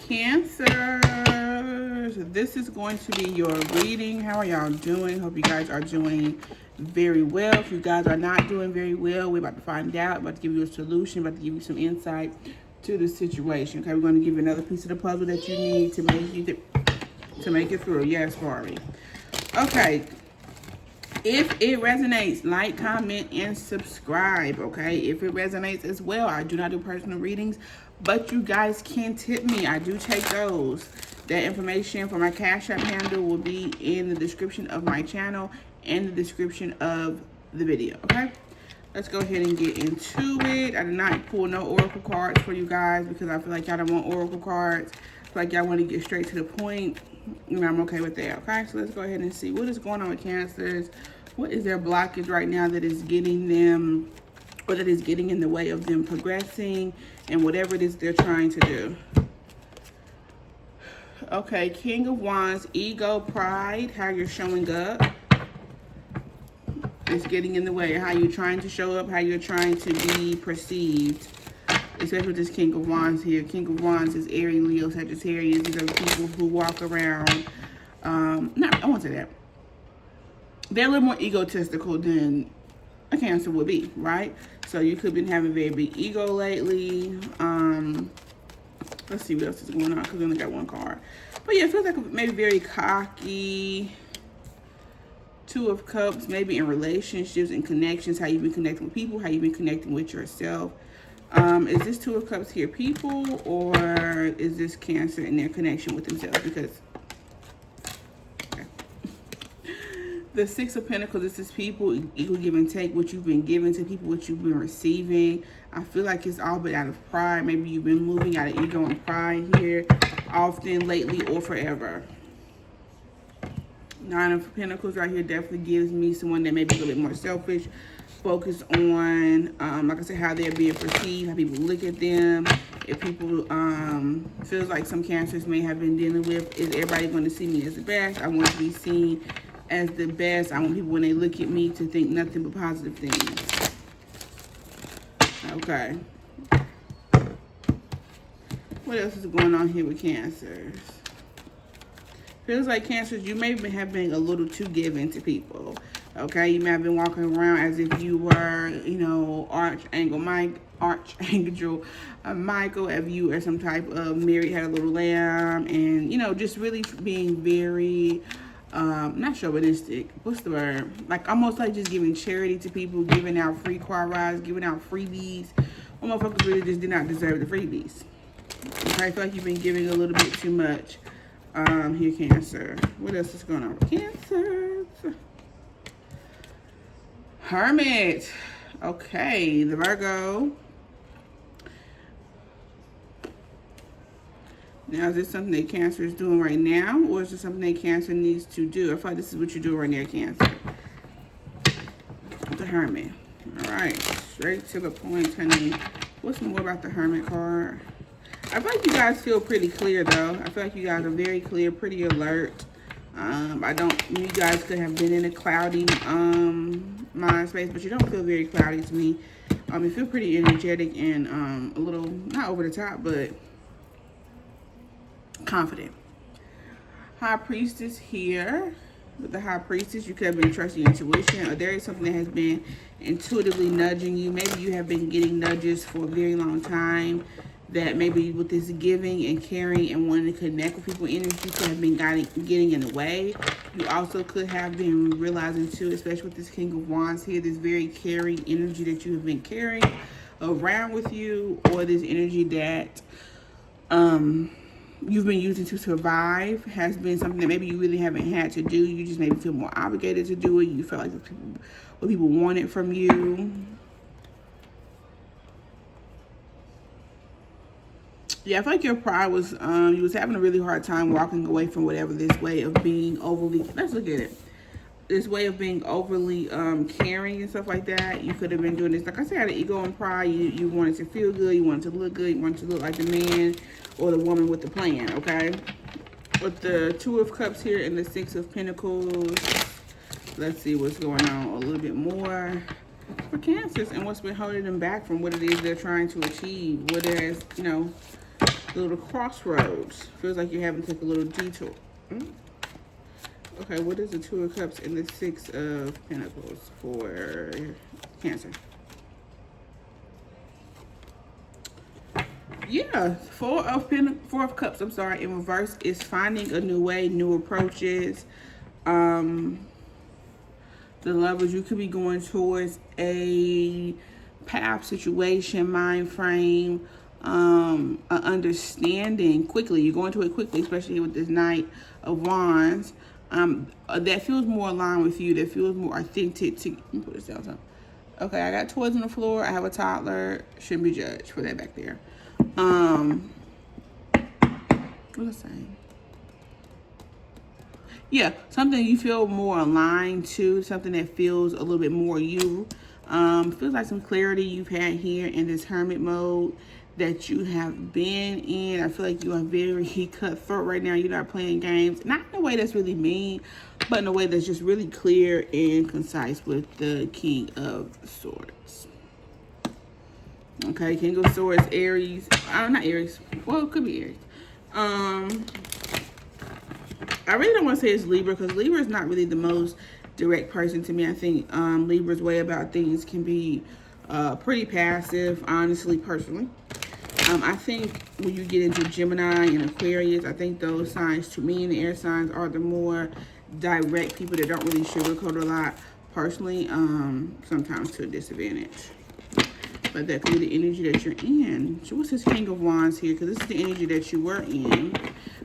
Cancer, this is going to be your reading. How are y'all doing? Hope you guys are doing very well. If you guys are not doing very well, we're about to find out. About to give you a solution. About to give you some insight to the situation. Okay, we're going to give you another piece of the puzzle that you need to make it through. Yes, Barbie. Okay. If it resonates, like, comment, and subscribe, okay? If it resonates as well, I do not do personal readings, but you guys can tip me. I do take those. That information for my Cash App handle will be in the description of my channel and the description of the video, okay? Let's go ahead and get into it. I did not pull no oracle cards for you guys because I feel like y'all don't want oracle cards. I feel like y'all want to get straight to the point. And I'm okay with that, okay? So let's go ahead and see what is going on with Cancers. What is their blockage right now that is getting them, or that is getting in the way of them progressing and whatever it is they're trying to do? Okay, King of Wands, ego, pride, how you're showing up. It's getting in the way. How you're trying to show up, how you're trying to be perceived. Especially with this King of Wands here. King of Wands is Aries, Leo, Sagittarius. These are people who walk around. I won't say that. They're a little more egotistical than a Cancer would be, right? So you could have been having very big ego lately. Let's see what else is going on because we only got one card. But yeah, it feels like maybe very cocky. Two of Cups, maybe in relationships and connections, how you've been connecting with people, how you've been connecting with yourself. Is this Two of Cups here people, or is this Cancer in their connection with themselves? Because the Six of Pentacles, this is people, equal give and take, what you've been giving to people, what you've been receiving. I feel like it's all but out of pride. Maybe you've been moving out of ego and pride here, often, lately, or forever. Nine of Pentacles right here definitely gives me someone that may be a little bit more selfish, focused on, like I said, how they're being perceived, how people look at them. If people feels like some Cancers may have been dealing with, is everybody going to see me as the best? I want to be seen as the best. I want people, when they look at me, to think nothing but positive things. Okay. What else is going on here with Cancers? Feels like Cancers, you may have been a little too giving to people. Okay, you may have been walking around as if you were, you know, Archangel Michael, if you are some type of married, had a little lamb, and, you know, just really being very not chauvinistic, what's the word? Like almost like just giving charity to people, giving out free car rides, giving out freebies. Well, motherfuckers really just did not deserve the freebies. Okay, I feel like you've been giving a little bit too much. Here, Cancer. What else is going on with Cancer? Hermit. Okay, the Virgo. Now, is this something that Cancer is doing right now, or is it something that Cancer needs to do? I feel like this is what you're doing right now, Cancer. The Hermit. All right, straight to the point, honey. What's more about the Hermit card? I feel like you guys feel pretty clear, though. I feel like you guys are very clear, pretty alert. You guys could have been in a cloudy mind space, but you don't feel very cloudy to me. You feel pretty energetic and a little, not over the top, but confident. High Priestess here. With the High Priestess, you could have been trusting your intuition, or there is something that has been intuitively nudging you. Maybe you have been getting nudges for a very long time, that maybe with this giving and caring and wanting to connect with people, energy could have been getting in the way. You also could have been realizing too, especially with this King of Wands here, this very caring energy that you have been carrying around with you, or this energy that you've been using to survive, has been something that maybe you really haven't had to do. You just maybe feel more obligated to do it. You feel like what people wanted from you. Yeah, I feel like your pride was, you was having a really hard time walking away from whatever this way of being overly, let's look at it. This way of being overly caring and stuff like that. You could have been doing this, like I said, out of ego and pride. You wanted to feel good, you wanted to look good, you wanted to look like the man or the woman with the plan, okay? With the Two of Cups here and the Six of Pentacles, let's see what's going on a little bit more for Cancers and what's been holding them back from what it is they're trying to achieve. What has, you know, a little crossroads. Feels like you're having to take a little detour. Okay, what is the Two of Cups and the Six of Pentacles for Cancer? Yeah, Four of Cups, I'm sorry, in reverse is finding a new way, new approaches. The Lovers, you could be going towards a path, situation, mind frame, an understanding quickly. You're going to it quickly, especially with this Knight of Wands. That feels more aligned with you. That feels more authentic to. Let me put this down. Okay, I got toys on the floor. I have a toddler. Shouldn't be judged for that back there. What was I saying? Yeah, something you feel more aligned to, something that feels a little bit more you. Feels like some clarity you've had here in this hermit mode that you have been in. I feel like you are very cutthroat right now. You're not playing games, not in a way that's really mean, but in a way that's just really clear and concise with the King of Swords. Okay, King of Swords, Aries. Not Aries. Well, it could be Aries. I really don't want to say it's Libra because Libra is not really the most direct person to me. I think Libra's way about things can be pretty passive, honestly, personally. I think when you get into Gemini and Aquarius, I think those signs, to me, and the air signs are the more direct people that don't really sugarcoat a lot, personally, sometimes to a disadvantage. But that could be the energy that you're in. So what's this King of Wands here? Because this is the energy that you were in.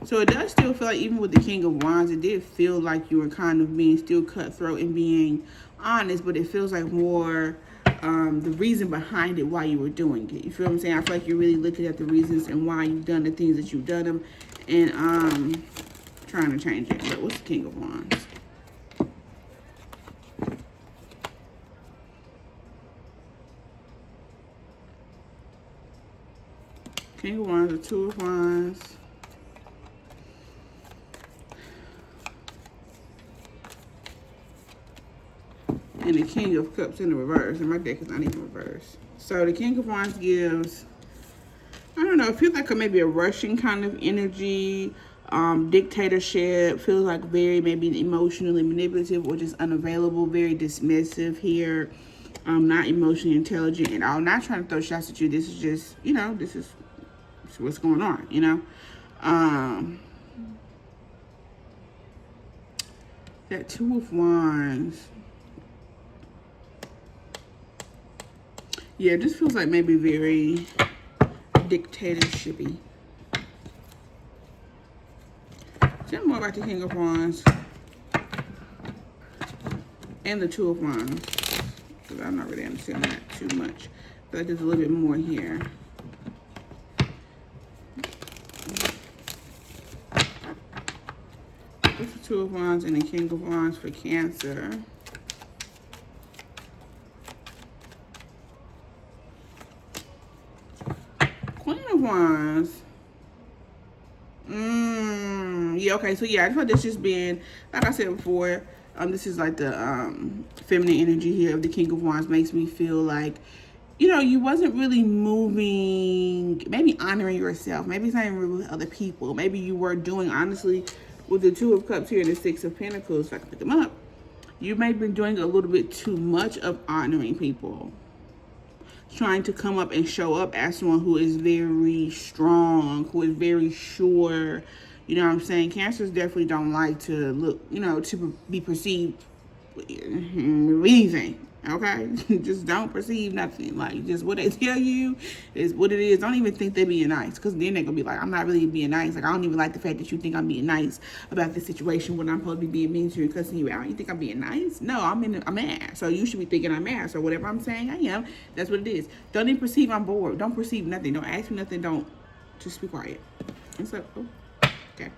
So it does still feel like, even with the King of Wands, it did feel like you were kind of being still cutthroat and being honest, but it feels like more the reason behind it, why you were doing it. You feel what I'm saying? I feel like you're really looking at the reasons and why you've done the things that you've done them and trying to change it. But what's the King of Wands? King of Wands, the Two of Wands. And the King of Cups in the reverse. And my deck is not even reversed. So the King of Wands gives, I don't know, it feels like maybe a Russian kind of energy, dictatorship. Feels like very maybe emotionally manipulative or just unavailable, very dismissive here. Not emotionally intelligent at all. Not trying to throw shots at you. This is just, you know, this is what's going on, you know. That Two of Wands. Yeah, it just feels like maybe very dictatorship-y. Tell me more about the King of Wands and the Two of Wands, because I'm not really understanding that too much. But there's a little bit more here. What's the Two of Wands and the King of Wands for Cancer? Queen of Wands. Yeah, okay, so yeah, I thought this just being, like I said before, this is like the feminine energy here of the King of Wands makes me feel like, you know, you wasn't really moving, maybe honoring yourself. Maybe it's not even really with other people. Maybe you were doing, honestly, with the Two of Cups here and the Six of Pentacles, if I can pick them up, you may have been doing a little bit too much of honoring people. Trying to come up and show up as someone who is very strong, who is very sure. You know what I'm saying? Cancers definitely don't like to look, you know, to be perceived with anything. Okay? Just don't perceive nothing. Like, just what they tell you is what it is. Don't even think they're being nice. Because then they're going to be like, I'm not really being nice. Like, I don't even like the fact that you think I'm being nice about this situation when I'm supposed to be being mean to you and cussing you out. You think I'm being nice? No, I'm mad. So you should be thinking I'm mad. So whatever I'm saying, I am. That's what it is. Don't even perceive I'm bored. Don't perceive nothing. Don't ask me nothing. Don't. Just be quiet. And so, okay.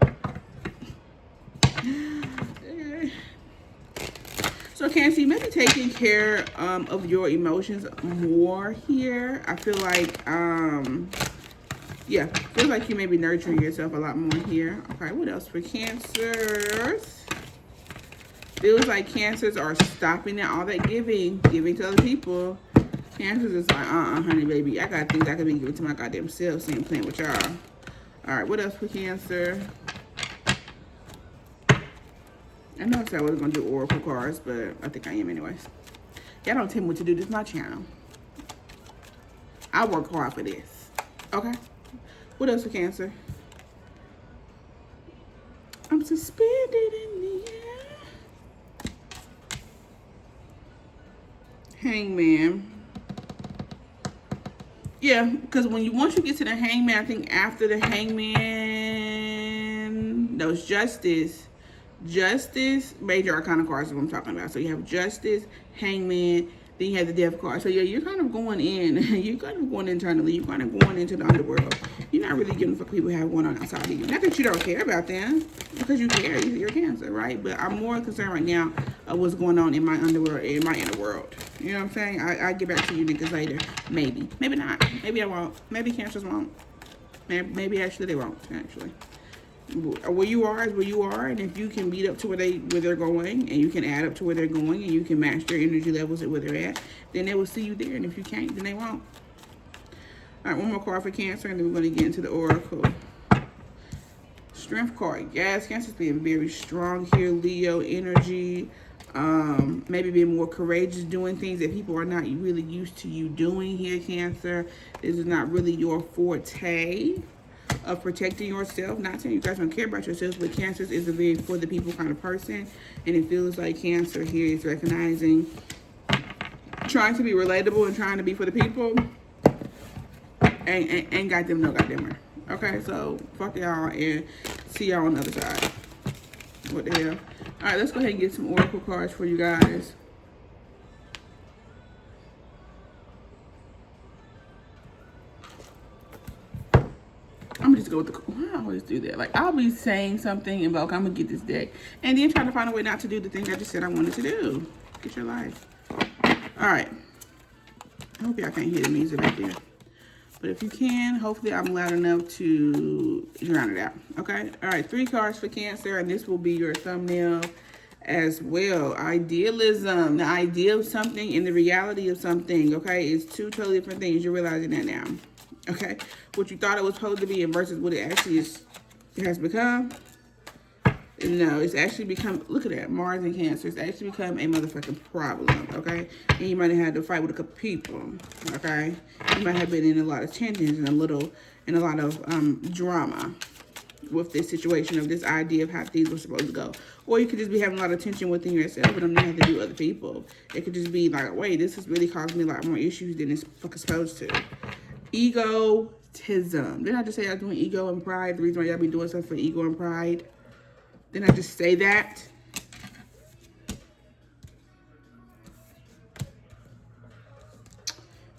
So Cancer, you may be taking care of your emotions more here. I feel like, yeah, feels like you may be nurturing yourself a lot more here. Okay, what else for Cancers? Feels like Cancers are stopping at all that giving to other people. Cancers is like, honey, baby, I got things I could be giving to my goddamn self, so I ain't playing with y'all. All right, what else for Cancer? I know I said I wasn't going to do oracle cards, but I think I am anyways. Y'all don't tell me what to do. This is my channel. I work hard for this. Okay? What else for Cancer? I'm suspended in the air. Hangman. Yeah, because once you get to the Hangman, I think after the Hangman, no, it's Justice. Justice, major arcana cards is what I'm talking about. So you have Justice, Hangman, then you have the Death card. So yeah, you're kind of going in. You're kind of going internally. You're kind of going into the underworld. You're not really giving a fuck people who have going on outside of you. Not that you don't care about them, because you care. You're Cancer, right? But I'm more concerned right now of what's going on in my underworld, in my inner world. You know what I'm saying? I get back to you niggas later. Maybe. Maybe not. Maybe I won't. Maybe Cancers won't. Maybe actually they won't, actually. Where you are is where you are, and if you can beat up to where they're going, and you can add up to where they're going, and you can match their energy levels at where they're at, then they will see you there. And if you can't, then they won't. All right, one more card for Cancer, and then we're going to get into the oracle. Strength card. Yes, Cancer's being very strong here. Leo energy. Maybe being more courageous, doing things that people are not really used to you doing here, Cancer. This is not really your forte of protecting yourself. Not saying you guys don't care about yourselves, but Cancer is a very for the people kind of person, and it feels like Cancer here is recognizing, trying to be relatable and trying to be for the people, and ain't got them no goddamn where. Okay, so fuck y'all and see y'all on the other side. What the hell? All right, let's go ahead and get some oracle cards for you guys. I'm just go with the. I always do that. Like I'll be saying something and be like, I'm gonna get this deck, and then trying to find a way not to do the thing I just said I wanted to do. Get your life. All right. I hope y'all can't hear the music right there, but if you can, hopefully I'm loud enough to drown it out. Okay. All right. 3 cards for Cancer, and this will be your thumbnail as well. Idealism, the idea of something and the reality of something. Okay, it's 2 totally different things. You're realizing that now. Okay, what you thought it was supposed to be and versus what it actually is, it has become. No, it's actually become, look at that, Mars and Cancer. It's actually become a motherfucking problem, okay? And you might have had to fight with a couple people, okay? You might have been in a lot of tensions and a lot of drama with this situation of this idea of how things were supposed to go. Or you could just be having a lot of tension within yourself and don't have to do other people. It could just be like, wait, this has really caused me a lot more issues than it's fucking supposed to. Egotism. Didn't I just say I was doing ego and pride? The reason why y'all be doing stuff for ego and pride. Didn't I just say that?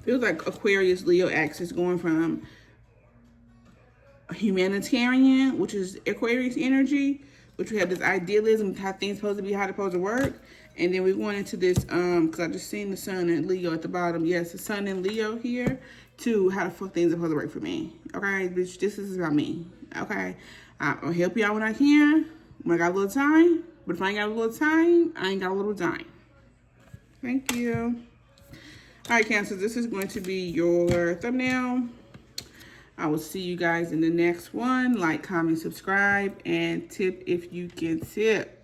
Feels like Aquarius Leo axis going from humanitarian, which is Aquarius energy, which we have this idealism, how things supposed to be, how they're supposed to work. And then we're going into this, because I just seen the sun and Leo at the bottom. Yes, the sun and Leo here, to how the fuck things are supposed to work for me. Okay, bitch, this is about me. Okay, I'll help y'all when I can, when I got a little time. But if I ain't got a little time, I ain't got a little time. Thank you. All right, Cancer, this is going to be your thumbnail. I will see you guys in the next one. Like, comment, subscribe, and tip if you can tip.